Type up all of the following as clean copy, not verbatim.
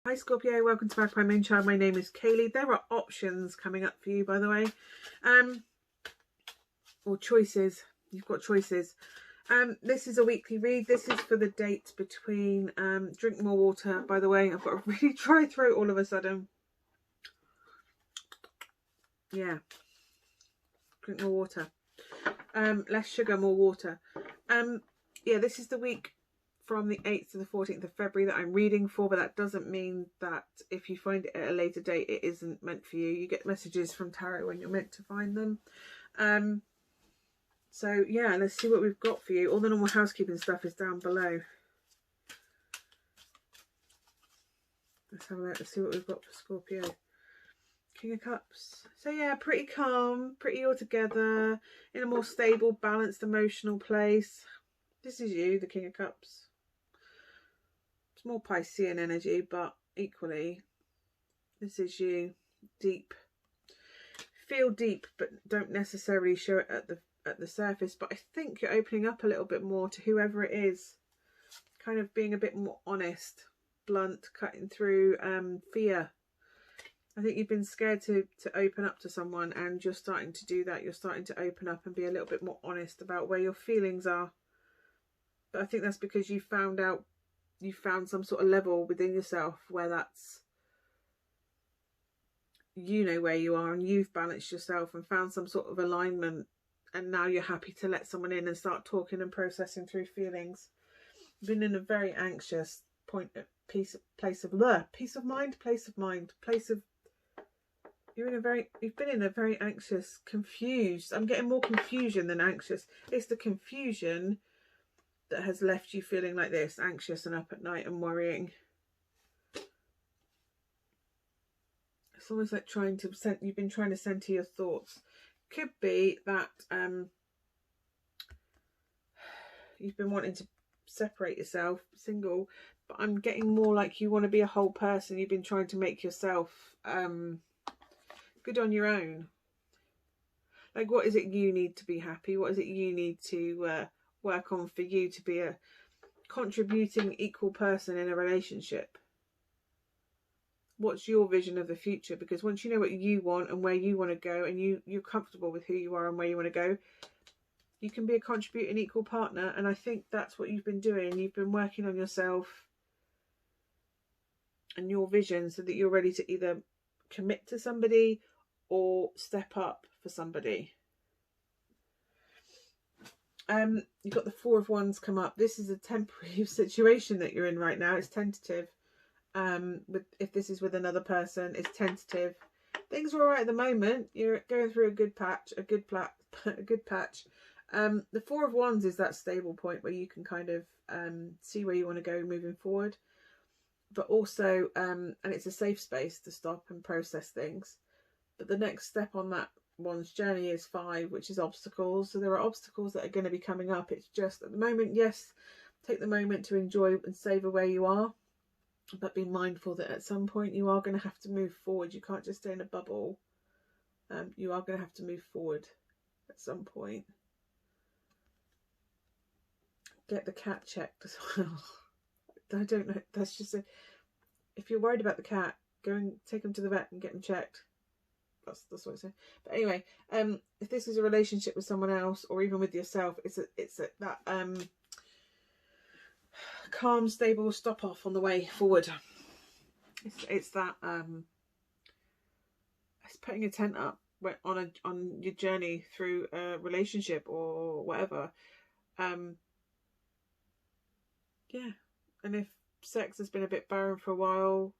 Hi Scorpio, welcome to Magpie Moonchild. My name is Kayleigh. There are options coming up for you, by the way. Or choices. You've got choices. This is a weekly read. This is for the date between drink more water, by the way. I've got a really dry throat all of a sudden. Yeah. Drink more water. Less sugar, more water. Yeah, this is the week from the 8th to the 14th of February that I'm reading for, but that doesn't mean that if you find it at a later date, it isn't meant for you. You get messages from tarot when you're meant to find them. So yeah, let's see what we've got for you. All the normal housekeeping stuff is down below. Let's have a look. Let's see what we've got for Scorpio. King of Cups. So yeah, pretty calm, pretty all together, in a more stable, balanced emotional place. This is you, the King of Cups. It's more Piscean energy, but equally, this is you. Deep. Feel deep, but don't necessarily show it at the surface. But I think you're opening up a little bit more to whoever it is. Kind of being a bit more honest, blunt, cutting through fear. I think you've been scared to open up to someone, and you're starting to do that. You're starting to open up and be a little bit more honest about where your feelings are. But I think that's because you found some sort of level within yourself where that's, you know where you are and you've balanced yourself and found some sort of alignment, and now you're happy to let someone in and start talking and processing through feelings. You've been in a very anxious point, place of mind. You've been in a very anxious, confused. I'm getting more confusion than anxious. It's the confusion that has left you feeling like this, anxious and up at night and worrying. It's almost like you've been trying to center your thoughts. Could be that you've been wanting to separate yourself, single, but I'm getting more like you want to be a whole person. You've been trying to make yourself good on your own. Like, what is it you need to be happy? What is it you need to work on for you to be a contributing equal person in a relationship? What's your vision of the future? Because once you know what you want and where you want to go, and you're comfortable with who you are and where you want to go, you can be a contributing equal partner. And I think that's what you've been doing. You've been working on yourself and your vision so that you're ready to either commit to somebody or step up for somebody. You've got the Four of Wands come up. This is a temporary situation that you're in right now. It's tentative. If this is with another person, it's tentative. Things are all right at the moment. You're going through a good patch. The Four of Wands is that stable point where you can kind of see where you want to go moving forward, but also and it's a safe space to stop and process things. But the next step on that one's journey is 5, which is obstacles. So there are obstacles that are going to be coming up. It's just at the moment, yes, take the moment to enjoy and savor where you are, but be mindful that at some point you are going to have to move forward. You can't just stay in a bubble. You are going to have to move forward at some point. Get the cat checked as well. I don't know. That's just if you're worried about the cat, go and take him to the vet and get him checked. That's what I say. But anyway, if this is a relationship with someone else or even with yourself, it's that calm, stable stop off on the way forward. It's that it's putting a tent up on your journey through a relationship or whatever. Yeah, and if sex has been a bit barren for a while,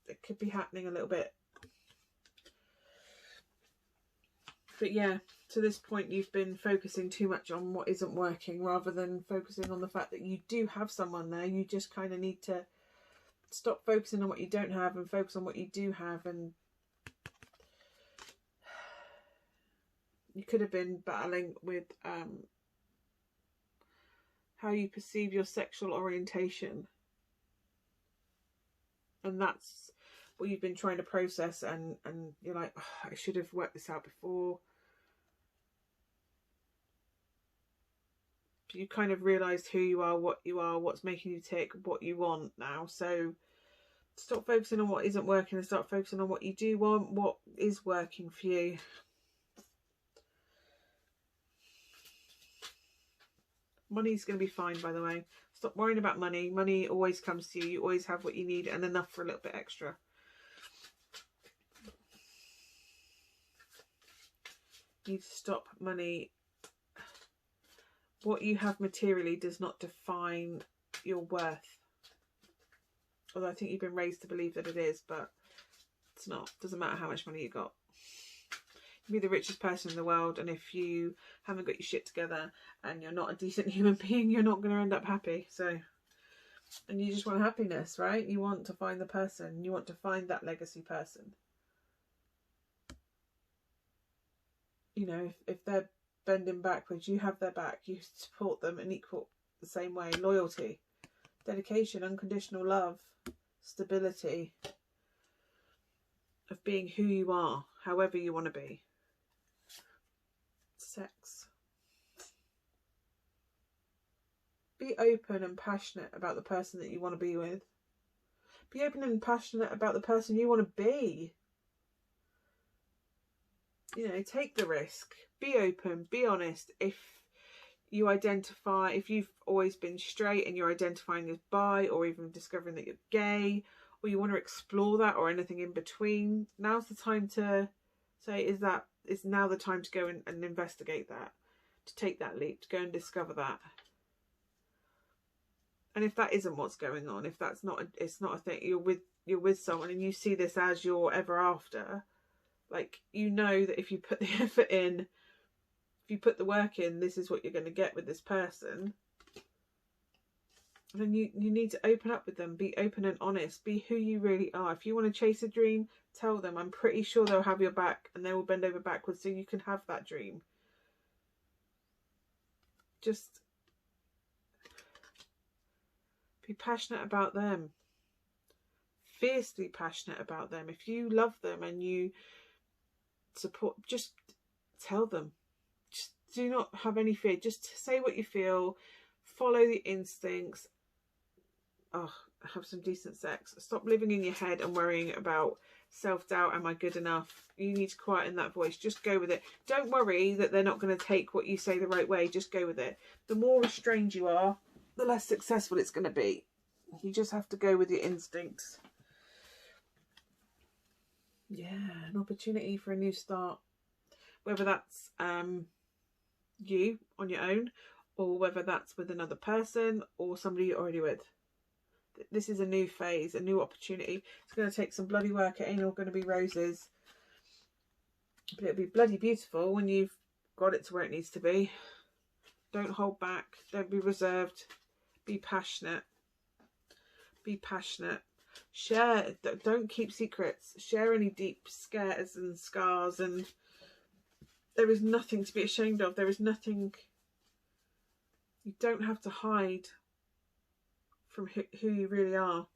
it could be happening a little bit. But yeah, to this point you've been focusing too much on what isn't working rather than focusing on the fact that you do have someone there. You just kind of need to stop focusing on what you don't have and focus on what you do have. And you could have been battling with how you perceive your sexual orientation, and that's what you've been trying to process, and you're like, oh, I should have worked this out before. You kind of realised who you are, what's making you tick, what you want now. So Stop focusing on what isn't working and start focusing on what you do want, what is working for you. Money's going to be fine, by the way. Stop worrying about money. Money always comes to you. You always have what you need and enough for a little bit extra. You need to stop money. What you have materially does not define your worth. Although I think you've been raised to believe that it is, but it's not. Doesn't matter how much money you got. You can be the richest person in the world, and if you haven't got your shit together and you're not a decent human being, you're not going to end up happy. So, and you just want happiness, right? You want to find the person. You want to find that legacy person. You know, if they're bending backwards, you have their back. You support them in equal the same way. Loyalty, dedication, unconditional love, stability, of being who you are, however you want to be. Sex. Be open and passionate about the person that you want to be with. Be open and passionate about the person you want to be. You know, take the risk. Be open, be honest. If you identify, if you've always been straight and you're identifying as bi, or even discovering that you're gay, or you want to explore that, or anything in between, now's the time to say, is now the time to go and investigate that, to take that leap, to go and discover that. And if that isn't what's going on, if that's not, it's not a thing, you're with someone and you see this as your ever after, like, you know that if you put the effort in, if you put the work in, this is what you're going to get with this person. Then you need to open up with them. Be open and honest. Be who you really are. If you want to chase a dream, tell them. I'm pretty sure they'll have your back and they will bend over backwards so you can have that dream. Just be passionate about them. Fiercely passionate about them. If you love them and you support, just tell them. Just do not have any fear. Just say what you feel. Follow the instincts. Oh, have some decent sex. Stop living in your head and worrying about self-doubt. Am I good enough? You need to quieten that voice. Just go with it. Don't worry that they're not going to take what you say the right way. Just go with it. The more restrained you are, the less successful it's going to be. You just have to go with your instincts. Yeah, an opportunity for a new start. Whether that's you on your own, or whether that's with another person or somebody you're already with. This is a new phase, a new opportunity. It's going to take some bloody work. It ain't all going to be roses. But it'll be bloody beautiful when you've got it to where it needs to be. Don't hold back. Don't be reserved. Be passionate. Be passionate. Share. Don't keep secrets. Share any deep scares and scars. And there is nothing to be ashamed of. There is nothing... You don't have to hide from who you really are.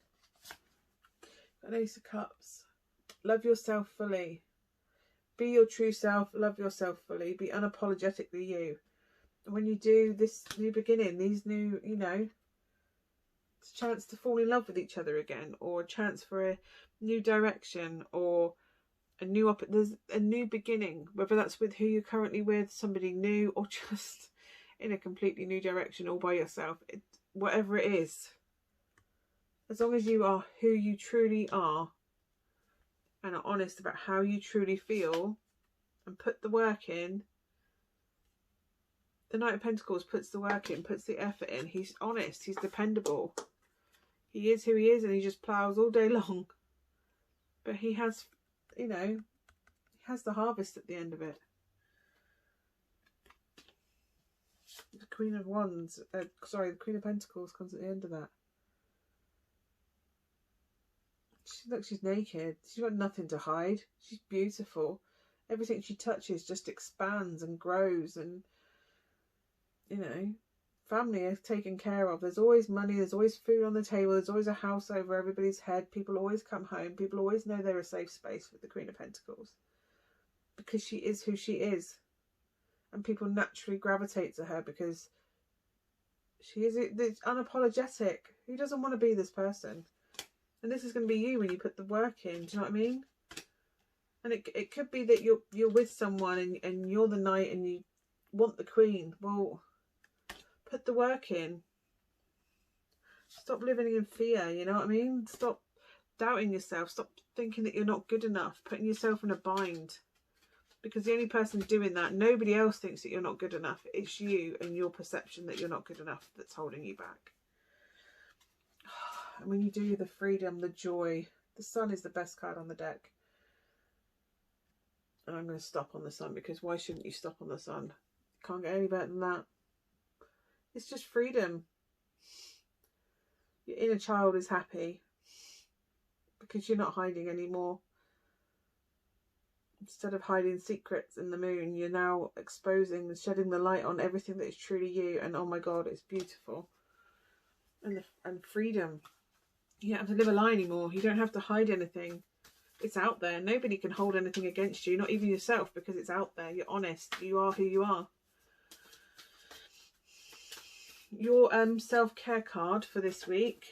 An Ace of Cups. Love yourself fully. Be your true self. Love yourself fully. Be unapologetically you. And when you do this new beginning, these new, you know, it's a chance to fall in love with each other again, or a chance for a new direction, or a new there's a new beginning, whether that's with who you're currently with, somebody new, or just in a completely new direction all by yourself. Whatever it is, as long as you are who you truly are and are honest about how you truly feel and put the work in. The Knight of Pentacles puts the work in, puts the effort in. He's honest, he's dependable. He is who he is, and he just ploughs all day long. But he has, you know, he has the harvest at the end of it. The Queen of Wands, sorry, the Queen of Pentacles comes at the end of that. She's naked. She's got nothing to hide. She's beautiful. Everything she touches just expands and grows, and, you know, family is taken care of. There's always money. There's always food on the table. There's always a house over everybody's head. People always come home. People always know they're a safe space with the Queen of Pentacles, because she is who she is. And people naturally gravitate to her because she is unapologetic. Who doesn't want to be this person? And this is going to be you when you put the work in. Do you know what I mean? And it could be that you're with someone and you're the knight and you want the queen. Well, put the work in. Stop living in fear, you know what I mean? Stop doubting yourself. Stop thinking that you're not good enough, putting yourself in a bind. Because the only person doing that, nobody else thinks that you're not good enough. It's you and your perception that you're not good enough that's holding you back. And when you do, the freedom, the joy, the sun is the best card on the deck. And I'm going to stop on the sun, because why shouldn't you stop on the sun? Can't get any better than that. It's just freedom. Your inner child is happy because you're not hiding anymore. Instead of hiding secrets in the moon, you're now exposing and shedding the light on everything that is truly you. And oh my God, it's beautiful. And freedom. You don't have to live a lie anymore. You don't have to hide anything. It's out there. Nobody can hold anything against you, not even yourself, because it's out there. You're honest. You are who you are. Your self-care card for this week.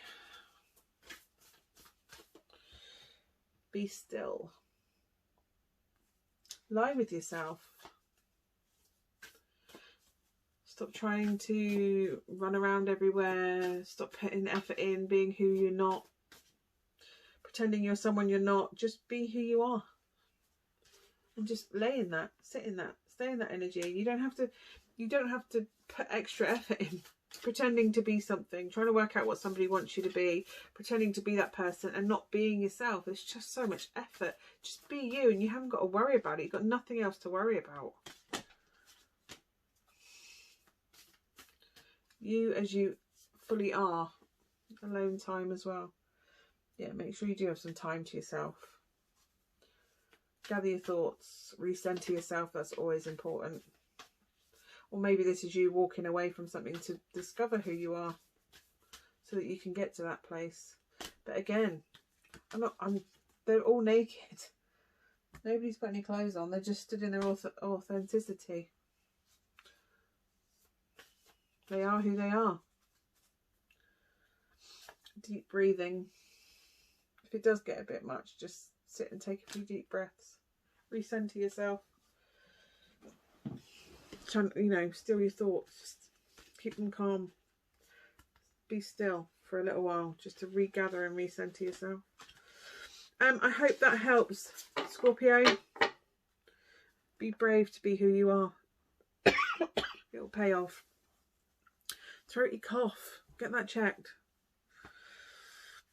Be still. Lie with yourself. Stop trying to run around everywhere. Stop putting effort in being who you're not. Pretending you're someone you're not. Just be who you are. And just lay in that. Sit in that. Stay in that energy. You don't have to put extra effort in. Pretending to be something, trying to work out what somebody wants you to be, pretending to be that person and not being yourself. It's just so much effort. Just be you and you haven't got to worry about it. You've got nothing else to worry about. You as you fully are. Alone time as well. Yeah, make sure you do have some time to yourself. Gather your thoughts. Recenter yourself. That's always important. Or maybe this is you walking away from something to discover who you are, so that you can get to that place. But again, they're all naked. Nobody's got any clothes on. They're just stood in their authenticity. They are who they are. Deep breathing. If it does get a bit much, just sit and take a few deep breaths. Recenter yourself. Still your thoughts. Just keep them calm. Be still for a little while, just to regather and recenter yourself. I hope that helps, Scorpio. Be brave to be who you are. It'll pay off. Throaty cough. Get that checked.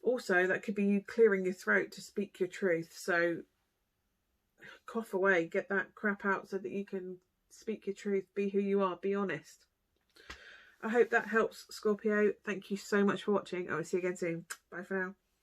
Also, that could be you clearing your throat to speak your truth. So cough away. Get that crap out so that you can speak your truth, be who you are, be honest. I hope that helps, Scorpio. Thank you so much for watching. I will see you again soon. Bye for now.